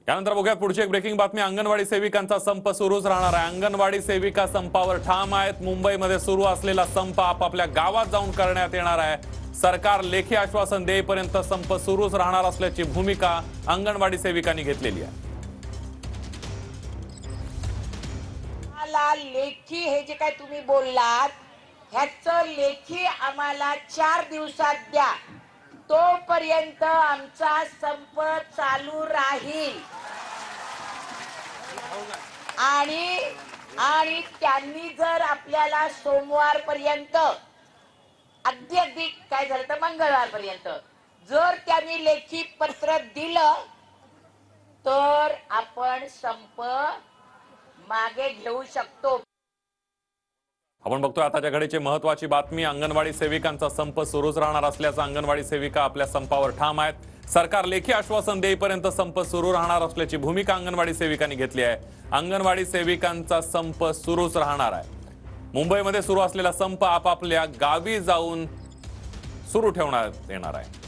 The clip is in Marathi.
यानंतर बघूया पुढची एक ब्रेकिंग बातमी। अंगणवाडी सेविकांचा संप सुरूच राहणार आहे। अंगणवाडी सेविका संपावर ठाम आहेत। मुंबईमध्ये सुरू असलेला संप आपापल्या गावात जाऊन करण्यात येणार आहे। सरकार लेखी आश्वासन देईपर्यंत संप सुरूच राहणार असल्याची भूमिका अंगणवाडी सेविकांनी घेतलेली आहे। लेखी हे जे काय तुम्ही बोललात ह्याचं लेखी आम्हाला 4 दिवसात द्या, तोपर्यंत आमचा संप चालू राहील। आणि त्यांनी जर आपल्याला सोमवारपर्यंत अगदी काय झालं तर मंगळवारपर्यंत जर त्यांनी लेखी पत्र दिलं तर आपण संप मागे घेऊ शकतो। आपण बघतोय आताच्या घडीची महत्त्वाची बातमी। अंगणवाडी सेविकांचा संप सुरूच राहणार असल्याचा अंगणवाडी सेविका आपल्या संपावर ठाम आहेत। सरकार लेखी आश्वासन देईपर्यंत संप सुरू राहणार असल्याची भूमिका अंगणवाडी सेविकांनी घेतली आहे। अंगणवाडी सेविकांचा संप सुरूच राहणार आहे। मुंबईमध्ये सुरू असलेला संप आपापल्या गावी जाऊन सुरू ठेवण्यात येणार आहे।